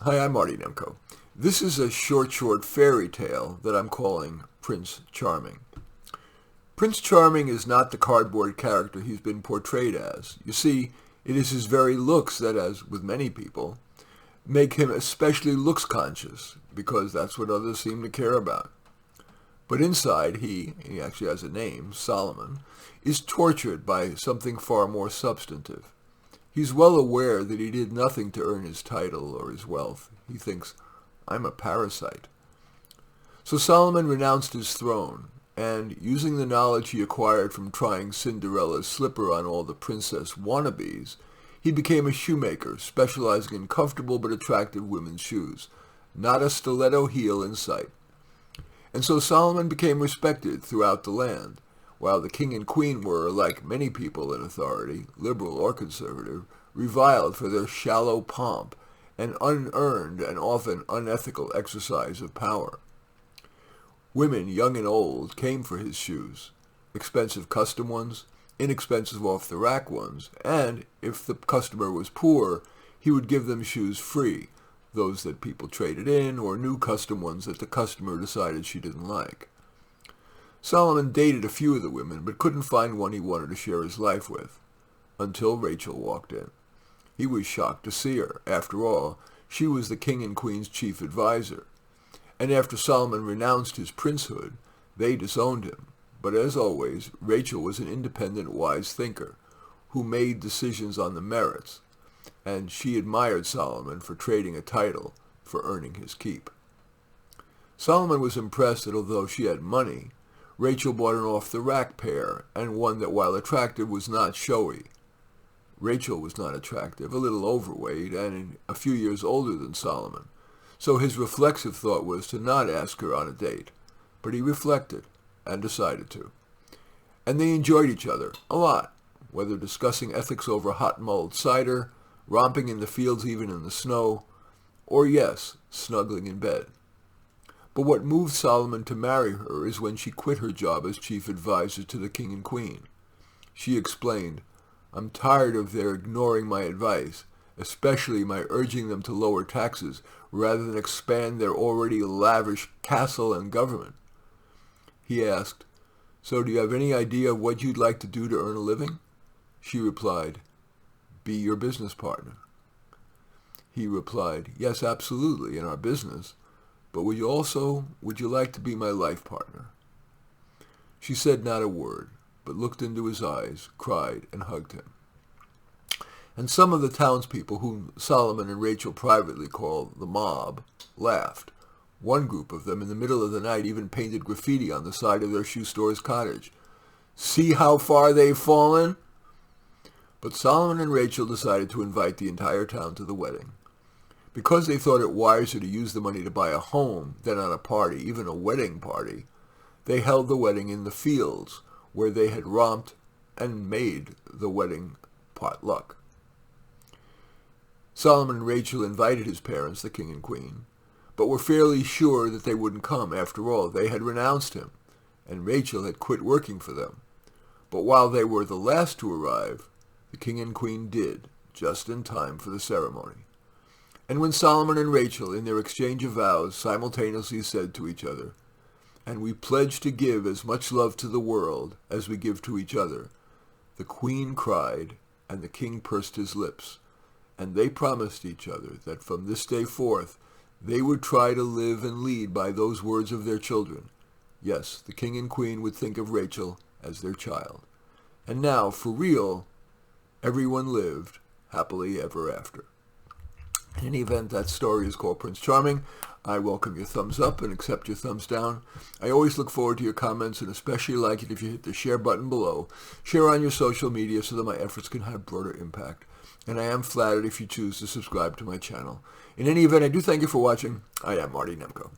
Hi, I'm Marty Nemko. This is a short fairy tale that I'm calling Prince Charming. Prince Charming is not the cardboard character he's been portrayed as. You see, it is his very looks that, as with many people, make him especially looks conscious, because that's what others seem to care about. But inside, he actually has a name, Solomon, is tortured by something far more substantive. He's well aware that he did nothing to earn his title or his wealth. He thinks, I'm a parasite. So Solomon renounced his throne, and using the knowledge he acquired from trying Cinderella's slipper on all the princess wannabes, he became a shoemaker, specializing in comfortable but attractive women's shoes. Not a stiletto heel in sight. And so Solomon became respected throughout the land, while the king and queen were, like many people in authority, liberal or conservative, reviled for their shallow pomp and unearned and often unethical exercise of power. Women, young and old, came for his shoes, expensive custom ones, inexpensive off-the-rack ones, and, if the customer was poor, he would give them shoes free, those that people traded in, or new custom ones that the customer decided she didn't like. Solomon dated a few of the women, but couldn't find one he wanted to share his life with, until Rachel walked in. He was shocked to see her. After all, she was the king and queen's chief advisor. And after Solomon renounced his princehood, they disowned him. But as always, Rachel was an independent, wise thinker, who made decisions on the merits, and she admired Solomon for trading a title for earning his keep. Solomon was impressed that although she had money, Rachel bought an off-the-rack pair, and one that, while attractive, was not showy. Rachel was not attractive, a little overweight, and a few years older than Solomon, so his reflexive thought was to not ask her on a date. But he reflected, and decided to. And they enjoyed each other, a lot, whether discussing ethics over hot mulled cider, romping in the fields even in the snow, or yes, snuggling in bed. But what moved Solomon to marry her is when she quit her job as chief advisor to the king and queen. She explained, I'm tired of their ignoring my advice, especially my urging them to lower taxes rather than expand their already lavish castle and government. He asked, So do you have any idea of what you'd like to do to earn a living? She replied, Be your business partner. He replied, Yes, absolutely, in our business. But would you like to be my life partner? She said not a word, but looked into his eyes, cried, and hugged him. And some of the townspeople, whom Solomon and Rachel privately called the mob, laughed. One group of them, in the middle of the night, even painted graffiti on the side of their shoe store's cottage. See how far they've fallen? But Solomon and Rachel decided to invite the entire town to the wedding. Because they thought it wiser to use the money to buy a home than on a party, even a wedding party, they held the wedding in the fields where they had romped and made the wedding potluck. Solomon and Rachel invited his parents, the king and queen, but were fairly sure that they wouldn't come. After all, they had renounced him, and Rachel had quit working for them. But while they were the last to arrive, the king and queen did, just in time for the ceremony. And when Solomon and Rachel, in their exchange of vows, simultaneously said to each other, And we pledge to give as much love to the world as we give to each other, the queen cried, and the king pursed his lips, and they promised each other that from this day forth they would try to live and lead by those words of their children. Yes, the king and queen would think of Rachel as their child. And now, for real, everyone lived happily ever after. In any event, that story is called Prince Charming. I welcome your thumbs up and accept your thumbs down. I always look forward to your comments, and especially like it if you hit the share button below. Share on your social media so that my efforts can have broader impact. And I am flattered if you choose to subscribe to my channel. In any event, I do thank you for watching. I am Marty Nemko.